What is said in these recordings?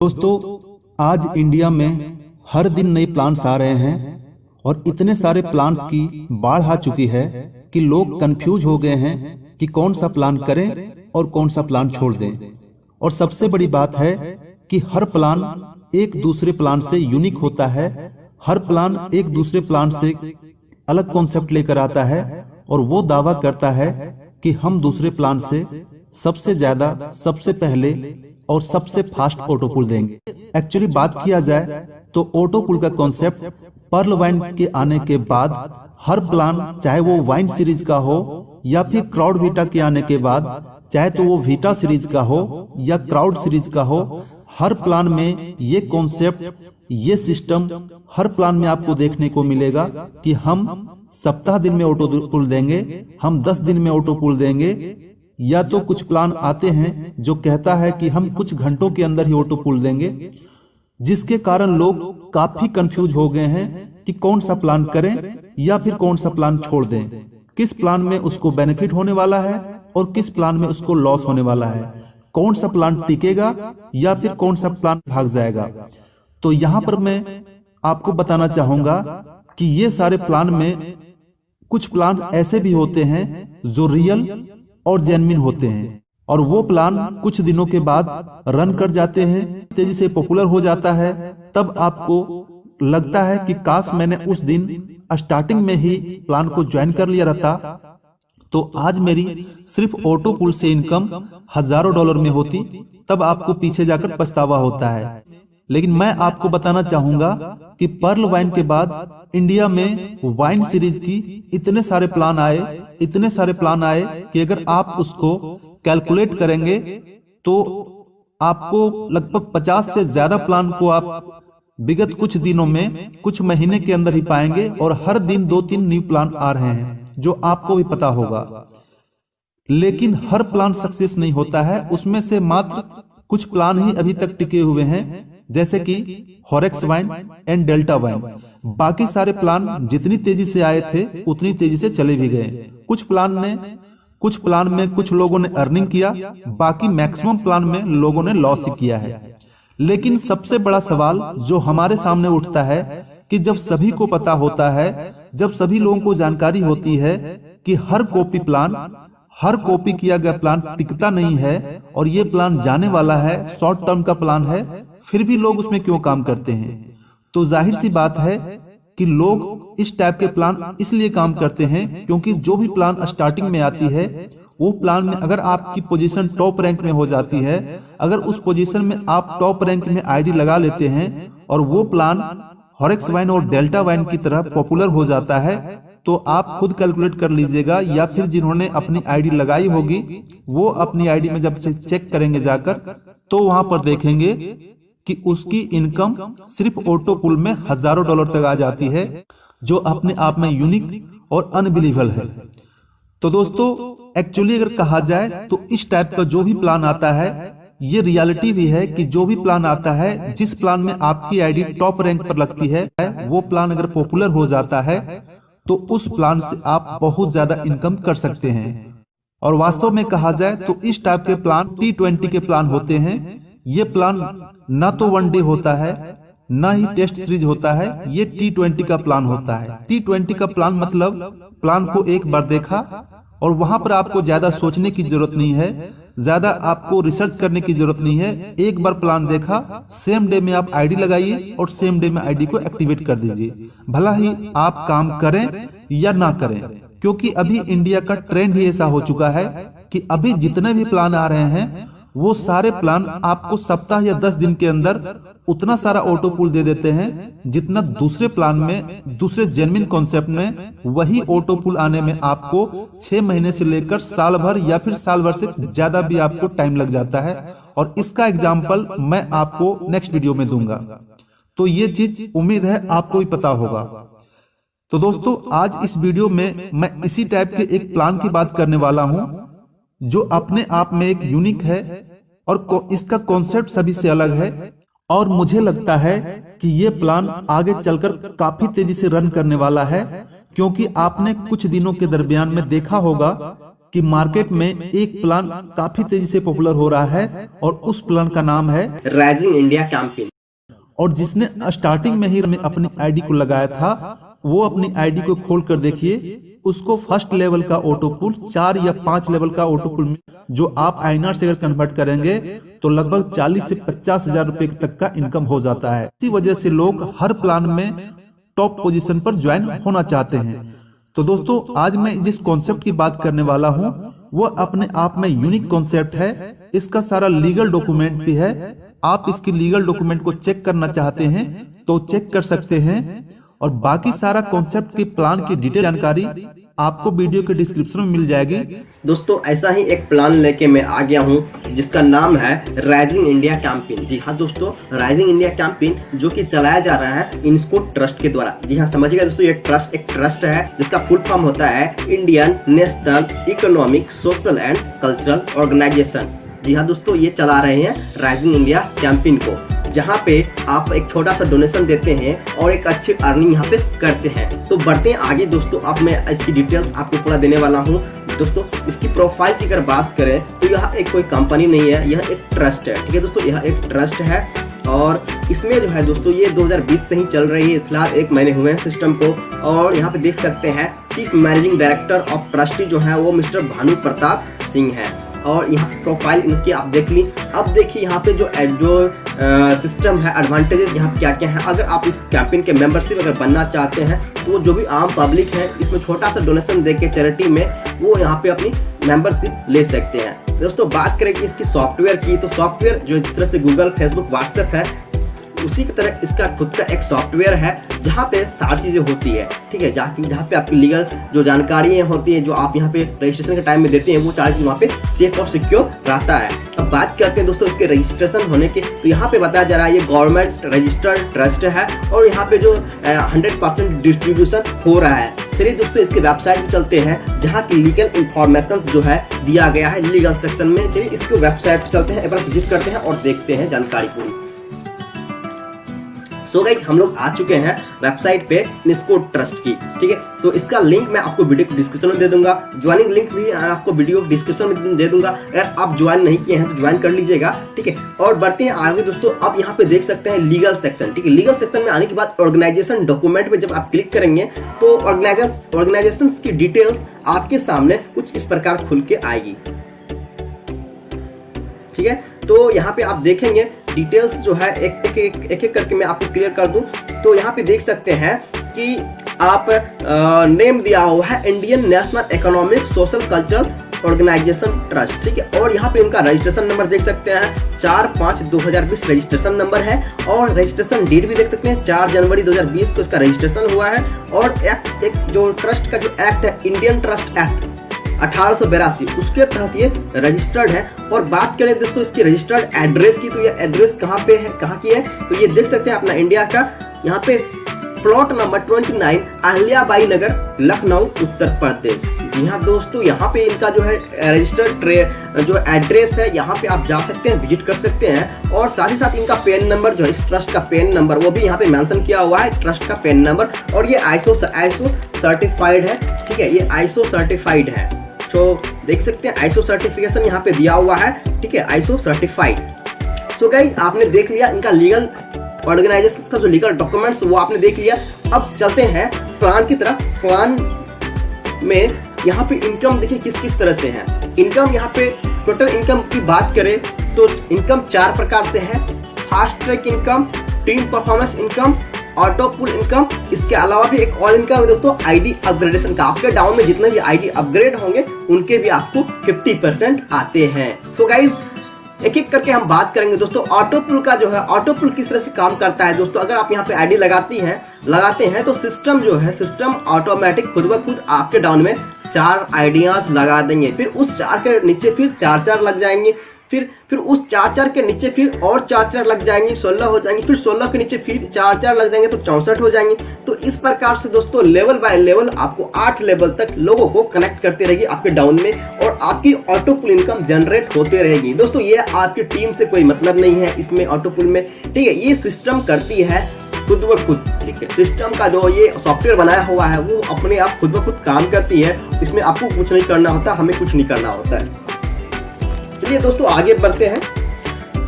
दोस्तों, आज इंडिया में हर दिन नए प्लान्स आ रहे हैं और इतने सारे प्लान्स की बाढ़ आ चुकी है कि लोग कंफ्यूज हो गए हैं कि कौन सा प्लान करें और कौन सा प्लान छोड़ दें। और सबसे बड़ी बात है कि हर प्लान एक दूसरे प्लान से यूनिक होता है। हर प्लान एक दूसरे प्लान से अलग कॉन्सेप्ट लेकर आता है और वो दावा करता है कि हम दूसरे प्लान से सबसे ज्यादा, सबसे पहले और सबसे फास्ट ऑटो पुल देंगे। एक्चुअली बात किया जाए तो ऑटो पुल का कॉन्सेप्ट पर्ल वाइन के आने के बाद हर प्लान, चाहे वो वाइन सीरीज का हो या फिर क्राउड वीटा के आने के बाद, चाहे तो वो वीटा सीरीज का हो या क्राउड सीरीज का हो, हर प्लान में ये कॉन्सेप्ट, ये सिस्टम हर प्लान में आपको देखने को मिलेगा कि हम सप्ताह दिन में ऑटो पुल देंगे, हम 10 दिन में ऑटो पुल देंगे, या तो कुछ प्लान आते हैं जो कहता है कि हम कुछ घंटों के अंदर ही ऑटो पुल देंगे, जिसके कारण लोग काफी कंफ्यूज हो गए हैं कि कौन सा प्लान करें या फिर कौन सा प्लान छोड़ दें, किस प्लान में उसको बेनिफिट होने वाला है और किस प्लान में उसको लॉस होने वाला है, कौन सा प्लान टिकेगा या फिर कौन सा प्लान भाग जाएगा। तो यहाँ पर मैं आपको बताना चाहूंगा कि ये सारे प्लान में कुछ प्लान ऐसे भी होते हैं जो रियल और जेन्युइन होते हैं और वो प्लान कुछ दिनों के बाद रन कर जाते हैं, तेजी से पॉपुलर हो जाता है। तब आपको लगता है कि काश मैंने उस दिन स्टार्टिंग में ही प्लान को ज्वाइन कर लिया रहता तो आज मेरी सिर्फ ऑटो पुल से इनकम हजारों डॉलर में होती। तब आपको पीछे जाकर पछतावा होता है। लेकिन मैं आपको बताना चाहूंगा कि पर्ल वाइन के बाद इंडिया में वाइन सीरीज की इतने सारे प्लान आए कि अगर आप उसको कैलकुलेट करेंगे तो आपको लगभग 50 से ज्यादा प्लान को आप विगत कुछ दिनों में, कुछ महीने के अंदर ही पाएंगे। और हर दिन 2-3 न्यू प्लान आ रहे हैं जो आपको भी पता होगा। लेकिन हर प्लान सक्सेस नहीं होता है, उसमें से मात्र कुछ प्लान ही अभी तक टिके हुए हैं, जैसे कि हॉरेक्स वाइन एंड डेल्टा वाइन। बाकी सारे प्लान जितनी तेजी से आए थे उतनी तेजी से चले भी गए। कुछ प्लान में कुछ लोगों ने अर्निंग किया, बाकी मैक्सिमम प्लान में लोगों ने लॉस ही किया है। लेकिन सबसे बड़ा सवाल जो हमारे सामने उठता है कि जब सभी को पता होता है, जब सभी लोगों को जानकारी होती है कि हर कॉपी किया गया प्लान टिकता नहीं है और ये प्लान जाने वाला है, शॉर्ट टर्म का प्लान है, फिर भी लोग उसमें क्यों काम करते हैं? तो जाहिर सी बात है कि लोग इस टाइप के प्लान इसलिए काम करते हैं क्योंकि जो भी प्लान स्टार्टिंग में आती है वो प्लान में अगर आपकी पोजीशन टॉप रैंक में हो जाती है, अगर उस पोजीशन में आप टॉप रैंक में आईडी लगा लेते हैं और वो प्लान हॉरेक्स वाइन और डेल्टा वाइन की तरह पॉपुलर हो जाता है, तो आप खुद कैलकुलेट कर लीजिएगा या फिर जिन्होंने अपनी आईडी लगाई होगी वो अपनी आईडी में जब चेक करेंगे जाकर तो वहां पर देखेंगे कि उसकी इनकम सिर्फ ऑटो पुल में हजारों डॉलर तक आ जाती है, जो अपने आप में यूनिक और अनबिलीवेबल है। तो दोस्तों, एक्चुअली अगर कहा जाए तो इस टाइप का जो भी प्लान आता है, ये रियलिटी भी है कि जो भी प्लान आता है, जिस प्लान में आपकी आईडी टॉप रैंक पर लगती है, वो प्लान अगर पॉपुलर हो जाता है तो उस प्लान से आप बहुत ज्यादा इनकम कर सकते हैं। और वास्तव में कहा जाए तो इस टाइप के प्लान T20 के प्लान होते हैं। ये प्लान ना तो 1 डे होता है, ना ही टेस्ट सीरीज होता है, ये T20 का प्लान होता है। T20 का प्लान मतलब प्लान को एक बार देखा और वहां पर आपको ज्यादा सोचने की जरूरत नहीं है, ज्यादा आपको रिसर्च करने की जरूरत नहीं है। एक बार प्लान देखा, सेम डे में आप आईडी लगाइए और सेम डे में आईडी को एक्टिवेट कर दीजिए, भला ही आप काम करें या ना करें। क्योंकि अभी इंडिया का ट्रेंड ही ऐसा हो चुका है कि अभी जितने भी प्लान आ रहे हैं वो सारे प्लान आपको सप्ताह या 10 दिन के अंदर उतना सारा ऑटो पुल दे देते हैं जितना दूसरे प्लान में, दूसरे जेन्युइन कॉन्सेप्ट में वही ऑटो पुल आने में आपको 6 महीने से लेकर साल भर या फिर साल भर से ज्यादा भी आपको टाइम लग जाता है। और इसका एग्जाम्पल मैं आपको नेक्स्ट वीडियो में दूंगा। तो ये चीज उम्मीद है आपको भी पता होगा। तो दोस्तों, आज इस वीडियो में मैं इसी टाइप के एक प्लान की बात करने वाला हूं जो अपने आप में एक यूनिक है और इसका कॉन्सेप्ट सभी से अलग है। और मुझे लगता है कि ये प्लान आगे चलकर काफी तेजी से रन करने वाला है, क्योंकि आपने कुछ दिनों के दरमियान में देखा होगा कि मार्केट में एक प्लान काफी तेजी से पॉपुलर हो रहा है और उस प्लान का नाम है राइजिंग इंडिया कैंपेन। और जिसने स्टार्टिंग में ही अपनी आईडी को लगाया था वो अपनी आईडी को खोल कर देखिए, उसको फर्स्ट लेवल का ऑटो पुल 4 या 5 लेवल का ऑटो पुल जो आप आईएनआर से अगर कन्वर्ट करेंगे तो लगभग 40 से 50 हजार रुपए तक का इनकम हो जाता है। इसी वजह से लोग हर प्लान में टॉप पोजीशन पर ज्वाइन होना चाहते हैं। तो दोस्तों आज मैं जिस कॉन्सेप्ट की बात करने वाला हूं वो अपने आप में यूनिक कॉन्सेप्ट है। इसका सारा लीगल डॉक्यूमेंट भी है। आप इसकी लीगल डॉक्यूमेंट को चेक करना चाहते हैं तो चेक कर सकते हैं और बाकी सारा कॉन्सेप्ट के प्लान की डिटेल जानकारी आपको वीडियो के डिस्क्रिप्शन में मिल जाएगी। दोस्तों ऐसा ही एक प्लान लेके मैं आ गया हूं जिसका नाम है राइजिंग इंडिया कैंपेन। जी हाँ दोस्तों, राइजिंग इंडिया कैंपेन जो कि चलाया जा रहा है इनस्को ट्रस्ट के द्वारा। जी हाँ समझिएगा दोस्तों, ये ट्रस्ट एक ट्रस्ट है जिसका फुल फॉर्म होता है Indian national economic social and cultural organisation. जी हाँ दोस्तों, ये चला रहे हैं राइजिंग इंडिया कैंपेन को, जहाँ पे आप एक छोटा सा डोनेशन देते हैं और एक अच्छी अर्निंग यहाँ पे करते हैं। तो बढ़ते हैं आगे दोस्तों, अब मैं इसकी डिटेल्स आपको पूरा देने वाला हूँ। दोस्तों इसकी प्रोफाइल की अगर बात करें तो यह एक कोई कंपनी नहीं है, यह एक ट्रस्ट है। ठीक है दोस्तों, यह एक ट्रस्ट है और इसमें जो है दोस्तों ये 2020 से ही चल रही है। फिलहाल 1 महीने हुए हैं सिस्टम को। और यहाँ पे देख सकते हैं chief managing director of trustee जो है वो मिस्टर भानु प्रताप सिंह है। और यहाँ प्रोफाइल इनकी आप देख ली। अब देखिए यहाँ पे जो सिस्टम है, एडवांटेजेस यहाँ क्या क्या है। अगर आप इस कैंपेन के मेंबरशिप अगर बनना चाहते हैं तो जो भी आम पब्लिक है इसमें छोटा सा डोनेशन देके चैरिटी में वो यहाँ पे अपनी मेंबरशिप ले सकते हैं। दोस्तों बात करें कि इसकी सॉफ्टवेयर की, तो सॉफ्टवेयर जो जिस तरह से गूगल, फेसबुक, व्हाट्सएप है उसी की तरह इसका खुद का एक सॉफ्टवेयर है जहाँ पे सारी चीजें होती है। ठीक है, जहाँ पे आपकी लीगल जो जानकारियां होती है जो आप यहाँ पे रजिस्ट्रेशन के टाइम में देते हैं वो सारी चीज वहाँ पे सेफ और सिक्योर रहता है। अब बात करते हैं दोस्तों इसके रजिस्ट्रेशन होने के, तो यहाँ पे बताया जा रहा है ये गवर्नमेंट रजिस्टर्ड ट्रस्ट है और यहाँ पे जो 100% डिस्ट्रीब्यूशन हो रहा है। चलिए दोस्तों इसके वेबसाइट पे चलते हैं जहाँ की लीगल इंफॉर्मेशन जो है दिया गया है लीगल सेक्शन में। चलिए इसके वेबसाइट पे चलते हैं, एक बार विजिट करते हैं और देखते हैं जानकारी पूरी। सो गाइस हम लोग आ चुके हैं वेबसाइट पे इनस्को ट्रस्ट की। ठीक है, तो इसका लिंक मैं आपको वीडियो को डिस्क्रिप्शन में दे दूंगा, ज्वाइनिंग लिंक भी आपको वीडियो डिस्क्रिप्शन में दे दूंगा। अगर आप ज्वाइन नहीं किए हैं तो ज्वाइन कर लीजिएगा। ठीक है, और बढ़ते हैं आगे दोस्तों। अब यहाँ पे देख सकते हैं लीगल सेक्शन। ठीक है, लीगल सेक्शन में आने के बाद ऑर्गेनाइजेशन डॉक्यूमेंट पे जब आप क्लिक करेंगे तो ऑर्गेनाइजेशन की डिटेल्स आपके सामने कुछ इस प्रकार खुल के आएगी। ठीक है, तो यहाँ पे आप देखेंगे डिटेल्स जो है एक करके मैं आपको क्लियर कर दूं। तो यहाँ पे देख सकते हैं कि आप नेम दिया हुआ है Indian national economic social cultural organisation trust. ठीक है, और यहाँ पे उनका रजिस्ट्रेशन नंबर देख सकते हैं 4/5/2020 रजिस्ट्रेशन नंबर है और रजिस्ट्रेशन डेट भी देख सकते हैं 4 जनवरी 2020 को इसका रजिस्ट्रेशन हुआ है। और एक जो ट्रस्ट का जो एक्ट है इंडियन ट्रस्ट एक्ट 1882 उसके तहत ये रजिस्टर्ड है। और बात करें दोस्तों इसकी रजिस्टर्ड एड्रेस की, तो ये एड्रेस कहाँ पे है, कहाँ की है, तो ये देख सकते हैं अपना इंडिया का यहाँ पे प्लॉट नंबर 29 अहिल्याबाई नगर लखनऊ उत्तर प्रदेश। जी हाँ दोस्तों, यहाँ पे इनका जो है रजिस्टर्ड जो एड्रेस है यहाँ पे आप जा सकते हैं, विजिट कर सकते हैं। और साथ ही साथ इनका पेन नंबर जो है इस ट्रस्ट का पेन नंबर वो भी यहाँ पे मेंशन किया हुआ है, ट्रस्ट का पेन नंबर। और ये आईएसओ सर्टिफाइड है। ठीक है, ये आईएसओ सर्टिफाइड है, तो देख सकते हैं आईएसओ सर्टिफिकेशन यहाँ पे दिया हुआ है। ठीक है, आईएसओ सर्टिफाइड। सो गाइस आपने देख लिया इनका लीगल ऑर्गेनाइजेशन का जो लीगल डॉक्यूमेंट्स वो आपने देख लिया। अब चलते हैं प्लान की तरफ। प्लान में यहाँ पे इनकम देखिए किस किस तरह से है। इनकम यहाँ पे टोटल इनकम की बात करें तो इनकम 4 प्रकार से है। Fast track income, team performance income, auto pull income. इसके अलावा भी एक और इनकम है दोस्तों आईडी अपग्रेडेशन का। आपके डाउन में जितने भी आईडी अपग्रेड होंगे उनके भी आपको 50% आते हैं। सो गाइज एक एक करके हम बात करेंगे दोस्तों। ऑटो पुल का जो है, ऑटो पुल किस तरह से काम करता है दोस्तों। अगर आप यहाँ पे आईडी लगाते हैं तो सिस्टम जो है, सिस्टम ऑटोमेटिक खुद ब खुद आपके डाउन में 4 आइडियाज लगा देंगे। फिर उस 4 के नीचे फिर 4 लग जाएंगे। फिर उस 4 के नीचे फिर और 4 लग जाएंगे, 16 हो जाएंगे। फिर 16 के नीचे फिर 4 लग जाएंगे तो 64 हो जाएंगे। तो इस प्रकार से दोस्तों लेवल बाय लेवल आपको 8 लेवल तक लोगों को कनेक्ट करते रहेगी आपके डाउन में और आपकी ऑटो पुल इनकम जनरेट होते रहेगी। दोस्तों ये आपकी टीम से कोई मतलब नहीं है इसमें ऑटो पुल में। ठीक है, ये सिस्टम करती है खुद ब खुद, ठीक है। सिस्टम का जो ये सॉफ्टवेयर बनाया हुआ है वो अपने आप खुद ब खुद काम करती है, इसमें आपको कुछ नहीं करना होता, हमें कुछ नहीं करना होता है। चलिए दोस्तों आगे बढ़ते हैं।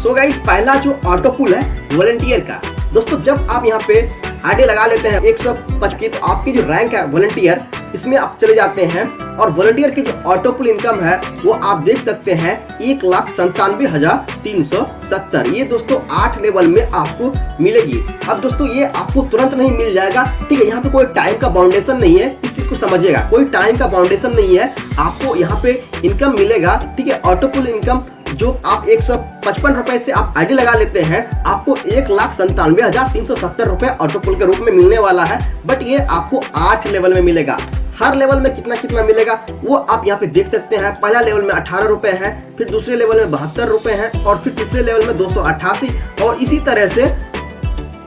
सो गाइस, पहला जो ऑटो पुल है वॉलंटियर का, दोस्तों जब आप यहाँ पे आईडी लगा लेते हैं 125 की, तो आपकी जो रैंक है वॉलंटियर, इसमें आप चले जाते हैं और वॉलंटियर की जो ऑटो पुल इनकम है वो आप देख सकते हैं 1,97,370। ये दोस्तों 8 लेवल में आपको मिलेगी। अब दोस्तों ये आपको तुरंत नहीं मिल जाएगा, ठीक है। यहाँ पे कोई टाइम का बाउंडेशन नहीं है, इस चीज को समझिएगा, कोई टाइम का बाउंडेशन नहीं है, आपको यहाँ पे इनकम मिलेगा, ठीक है। ऑटो पुल इनकम जो आप 155 रुपए से आप आईडी लगा लेते हैं, आपको 1,97,370 रुपए ऑटो पुल के रूप में मिलने वाला है। बट ये आपको 8 लेवल में मिलेगा। हर लेवल में कितना कितना मिलेगा वो आप यहाँ पे देख सकते हैं। पहला लेवल में 18 रुपए है, फिर दूसरे लेवल में 72 रुपए है, और फिर तीसरे लेवल में 288, और इसी तरह से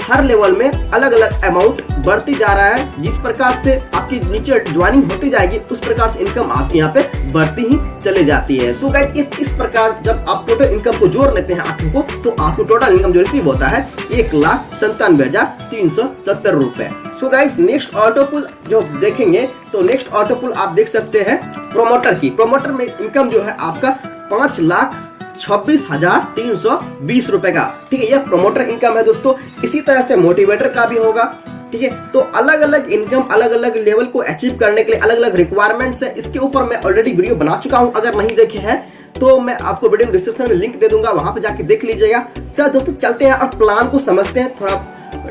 हर लेवल में अलग अलग अमाउंट बढ़ती जा रहा है। जिस प्रकार से आपकी नीचे ज्वाइनिंग होती जाएगी उस प्रकार से इनकम आपके यहाँ पे बढ़ती ही चले जाती है। सो गाइस, इस प्रकार जब आप टोटल इनकम को जोड़ लेते हैं 8 को, तो आपको टोटल इनकम जो रिसीव होता है 1,97,370 रुपए। सो गाइस, नेक्स्ट ऑटो पुल जो देखेंगे, तो नेक्स्ट ऑटो पुल आप देख सकते हैं प्रोमोटर की। प्रोमोटर में इनकम जो है आपका 5,26,320 रुपए का, ठीक है। यह प्रोमोटर इनकम है दोस्तों। इसी तरह से मोटिवेटर का भी होगा, ठीक है। तो अलग अलग इनकम अलग अलग लेवल को अचीव करने के लिए अलग अलग रिक्वायरमेंट्स है। इसके ऊपर मैं ऑलरेडी वीडियो बना चुका हूं, अगर नहीं देखे हैं तो मैं आपको वीडियो डिस्क्रिप्शन में लिंक दे दूंगा, वहां पे जाके देख लीजिएगा। चलो दोस्तों चलते हैं और प्लान को समझते हैं, थोड़ा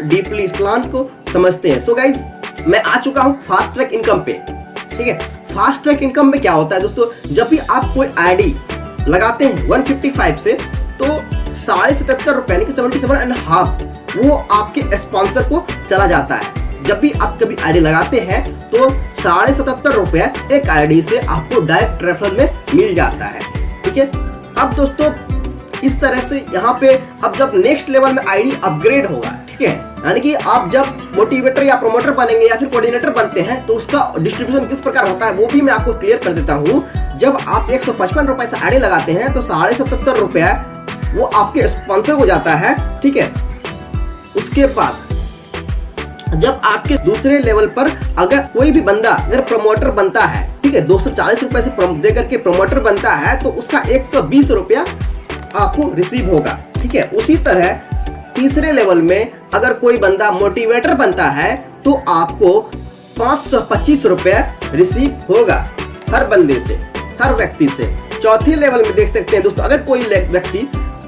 डीपली इस प्लान को समझते हैं। सो गाइस, मैं आ चुका हूं फास्ट ट्रैक इनकम पे, ठीक है। फास्ट ट्रैक इनकम में क्या होता है दोस्तों, जब भी आप कोई आईडी लगाते हैं 155 से, तो 77.5 रुपए यानी कि 77.5 वो आपके स्पॉन्सर को चला जाता है। जब भी आप कभी आईडी लगाते हैं तो 77.5 रुपए एक आईडी से आपको डायरेक्ट रेफरल में मिल जाता है, ठीक है। अब दोस्तों इस तरह से यहाँ पे अब जब नेक्स्ट लेवल में आईडी अपग्रेड होगा, ठीक है, यानी कि आप जब मोटिवेटर या प्रोमोटर बनेंगे या फिर कोऑर्डिनेटर बनते हैं, तो उसका डिस्ट्रीब्यूशन किस प्रकार होता है वो भी मैं आपको क्लियर कर देता हूँ। जब आप 155 रुपए से आईडी लगाते हैं तो 77.5 रुपए वो आपके स्पॉन्सर हो जाता है, ठीक है। उसके बाद जब आपके दूसरे लेवल पर अगर कोई भी बंदा अगर प्रमोटर बनता है, ठीक है, 240 रुपए से दे करके प्रमोटर बनता है, तो उसका 120 रुपया आपको रिसीव होगा, ठीक है। उसी तरह तीसरे लेवल में अगर कोई बंदा मोटिवेटर बनता है तो आपको 525 रुपया रिसीव होगा हर बंदे से, हर व्यक्ति से। चौथे लेवल में देख सकते हैं दोस्तों, अगर कोई व्यक्ति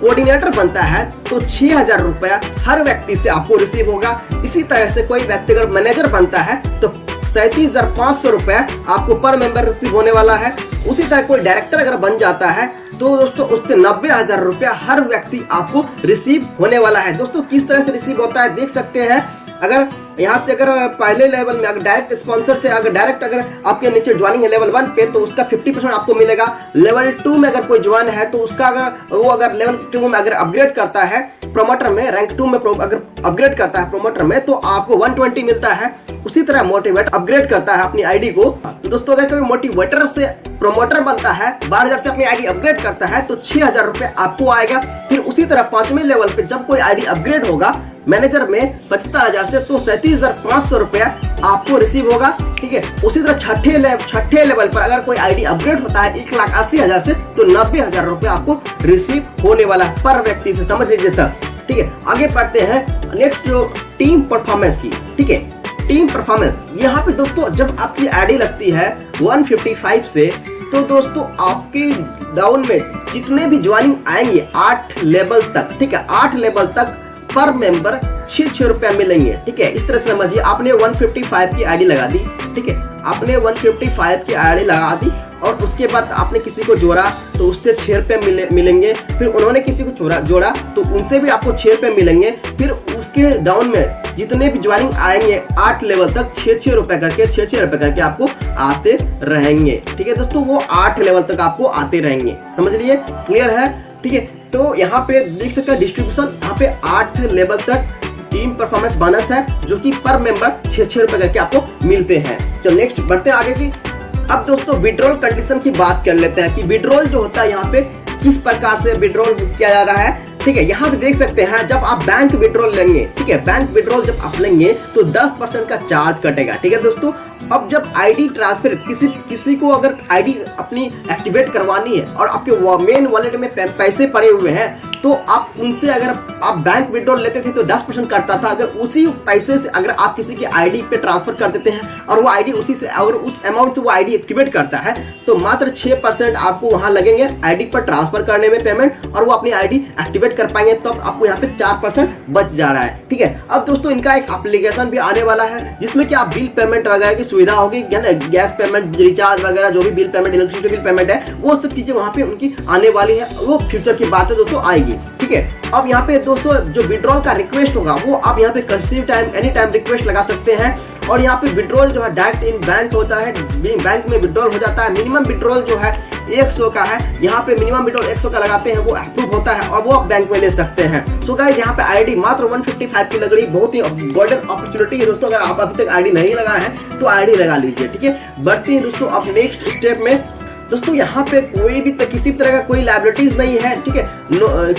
कोऑर्डिनेटर बनता है तो 6,000 रुपया हर व्यक्ति से आपको रिसीव होगा। इसी तरह से कोई व्यक्ति अगर मैनेजर बनता है तो 37,500 रुपया आपको पर मेंबर रिसीव होने वाला है। उसी तरह कोई डायरेक्टर अगर बन जाता है तो दोस्तों उससे 90,000 रुपया हर व्यक्ति आपको रिसीव होने वाला है। दोस्तों किस तरह से रिसीव होता है देख सकते हैं। अगर यहाँ से अगर पहले लेवल में अगर डायरेक्ट स्पॉन्सर से अगर डायरेक्ट अगर आपके नीचे ज्वाइनिंग है लेवल 1 पे, तो उसका 50% आपको मिलेगा। लेवल 2 में अगर कोई ज्वाइन है तो उसका अगर लेवल 2 में अगर अपग्रेड करता है प्रोमोटर में, रैंक 2 में अगर अपग्रेड करता है प्रोमोटर में, तो आपको 120 मिलता है। उसी तरह मोटिवेट अपग्रेड करता है अपनी आईडी को, तो दोस्तों अगर कोई मोटिवेटर से प्रोमोटर बनता है 12,000 से अपनी आईडी अपग्रेड करता है तो 6,000 रुपए आपको आएगा। फिर उसी तरह 5वें लेवल पे जब कोई आईडी अपग्रेड होगा मैनेजर में 75,000 से, तो 37,500 रुपया आपको रिसीव होगा, ठीक है। उसी तरह छठे लेवल पर अगर कोई आईडी अपग्रेड होता है 1,80,000 से, तो 90,000 रुपया आपको रिसीव होने वाला है पर व्यक्ति से, समझ लीजिए सर, ठीक है। आगे बढ़ते हैं नेक्स्ट जो टीम परफॉर्मेंस की, ठीक है। टीम परफॉर्मेंस यहाँ पे दोस्तों जब आपकी आईडी लगती है 155 से, तो दोस्तों आपके डाउन में जितने भी ज्वाइनिंग आएंगे 8 लेवल तक, ठीक है, 8 लेवल तक पर मेंबर 6 रुपया मिलेंगे, ठीक है। इस तरह से समझिए, आपने 155 की आईडी लगा दी, ठीक है, आपने 155 की आईडी लगा दी और उसके बाद आपने किसी को जोड़ा तो उससे 6 रुपये मिलेंगे। फिर उन्होंने किसी को जोड़ा तो उनसे भी आपको 6 रुपये मिलेंगे। फिर उसके डाउन में जितने भी ज्वाइनिंग आएंगे 8 लेवल तक 6 रुपए करके 6 रुपए करके आपको आते रहेंगे, ठीक है दोस्तों। वो 8 लेवल तक आपको आते रहेंगे, समझ लिए, क्लियर है, ठीक है। तो यहाँ पे देख सकते हैं डिस्ट्रीब्यूशन, यहाँ पे 8 लेवल तक टीम परफॉर्मेंस बोनस है जो कि पर मेंबर 6 रुपए करके आपको मिलते हैं। चलो नेक्स्ट बढ़ते हैं आगे की। अब दोस्तों विड्रॉल कंडीशन की बात कर लेते हैं कि विड्रॉल जो होता है यहाँ पे किस प्रकार से विड्रॉल किया जा रहा है, ठीक है, यहाँ पे देख सकते हैं जब आप बैंक विड्रॉल लेंगे, ठीक है, बैंक विड्रॉल जब आप लेंगे तो 10% का चार्ज कटेगा। ठीक है दोस्तों, अब जब आईडी ट्रांसफर किसी को अगर आईडी अपनी एक्टिवेट करवानी है और आपके मेन वॉलेट में पैसे पड़े हुए हैं, तो आप उनसे अगर आप बैंक विड्रॉल लेते थे तो 10% कटता था। अगर उसी पैसे से अगर आप किसी की आईडी पे ट्रांसफर कर देते हैं और वो आईडी उसी से अगर उस अमाउंट से वो आईडी एक्टिवेट करता है तो मात्र 6% आपको वहां लगेंगे आईडी पर ट्रांसफर करने में पेमेंट, और वो अपनी आईडी एक्टिवेट कर पाएंगे, तो आपको यहाँ पे 4% बच जा रहा है। ठीक है, अब दोस्तों इनका एक एप्लीकेशन भी आने वाला है जिसमें कि आप बिल पेमेंट वगैरह की सुविधा होगी, गैस पेमेंट, रिचार्ज वगैरह जो भी bill payment, electricity bill payment है, वो सब चीजें वहां पे उनकी आने वाली है। वो फ्यूचर की बात है दोस्तों, आएगी। ठीक है, अब यहाँ पे दोस्तों जो विड्रॉल का रिक्वेस्ट होगा वो आप यहाँ पे किसी टाइम एनी टाइम रिक्वेस्ट लगा सकते हैं, और यहाँ पे विड्रॉल जो है डायरेक्ट इन बैंक होता है, बैंक में विड्रॉल हो जाता है। मिनिमम विड्रॉल जो है 100 का है, यहाँ पे मिनिमम विड्रॉल 100 का लगाते हैं, वो अप्रूव होता है और वो आप बैंक में ले सकते हैं। सो गाइस, यहाँ पे आईडी मात्र 155 की लग रही, बहुत ही गोल्डन अपॉर्चुनिटी है दोस्तों। अगर आप अभी तक आईडी नहीं लगाया है तो आईडी लगा लीजिए। ठीक है, बढ़ते हैं दोस्तों अब नेक्स्ट स्टेप में। दोस्तों यहाँ पे कोई भी किसी तरह का कोई लायबिलिटीज नहीं है, ठीक है,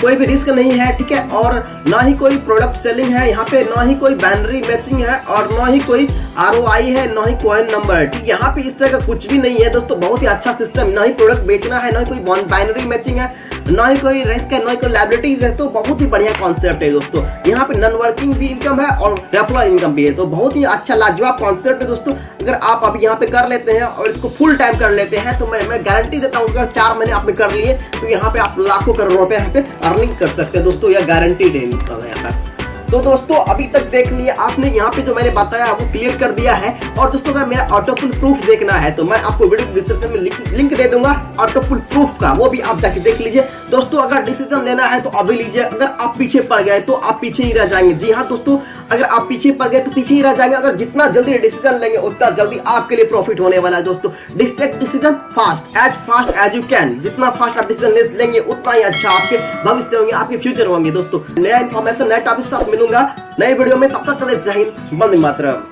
कोई भी रिस्क नहीं है, ठीक है, और ना ही कोई प्रोडक्ट सेलिंग है यहाँ पे, ना ही कोई बाइनरी मैचिंग है, और ना ही कोई ROI है, ना ही कॉइन नंबर। ठीक, यहाँ पे इस तरह का कुछ भी नहीं है दोस्तों। बहुत ही अच्छा सिस्टम, ना ही प्रोडक्ट बेचना है, ना ही कोई बाइनरी मैचिंग है, ना ही कोई रिस्क है, ना ही कोई लायबिलिटीज है। तो बहुत ही बढ़िया कॉन्सेप्ट है दोस्तों। यहाँ पे नॉन वर्किंग भी इनकम है और रेफरल इनकम भी है, तो बहुत ही अच्छा लाजवाब कॉन्सेप्ट है दोस्तों। अगर आप अभी यहाँ पे कर लेते हैं और इसको फुल टाइम कर लेते हैं तो मैं गारंटी देता हूँ अगर 4 महीने आपने कर लिए तो यहाँ पे आप लाखों करोड़ रुपए यहाँ पे अर्निंग कर सकते हैं दोस्तों। यह गारंटीड है इनकम है यहाँ पे। तो दोस्तों अभी तक देख लिया आपने, यहाँ पे जो मैंने बताया वो क्लियर कर दिया है। और दोस्तों अगर मेरा ऑटोपुल प्रूफ देखना है तो मैं आपको वीडियो डिस्क्रिप्शन में लिंक दे दूंगा ऑटोपुल प्रूफ का, वो भी आप जाके देख लीजिए दोस्तों। अगर डिसीजन लेना है तो अभी लीजिए, अगर आप पीछे पड़ गए तो आप पीछे ही रह जाएंगे। जी हाँ दोस्तों, अगर आप पीछे पड़ गए तो पीछे ही रह जाएंगे। अगर जितना जल्दी डिसीजन लेंगे उतना जल्दी आपके लिए प्रॉफिट होने वाला है दोस्तों। Take decision fast as you can. जितना फास्ट आप डिसीजन लेंगे उतना ही अच्छा आपके भविष्य होंगे, आपके फ्यूचर होंगे दोस्तों। नया इन्फॉर्मेशन नए टॉपिक के साथ मिलूंगा नए वीडियो में, तब तक के लिए जय हिंद, वंदे मातरम।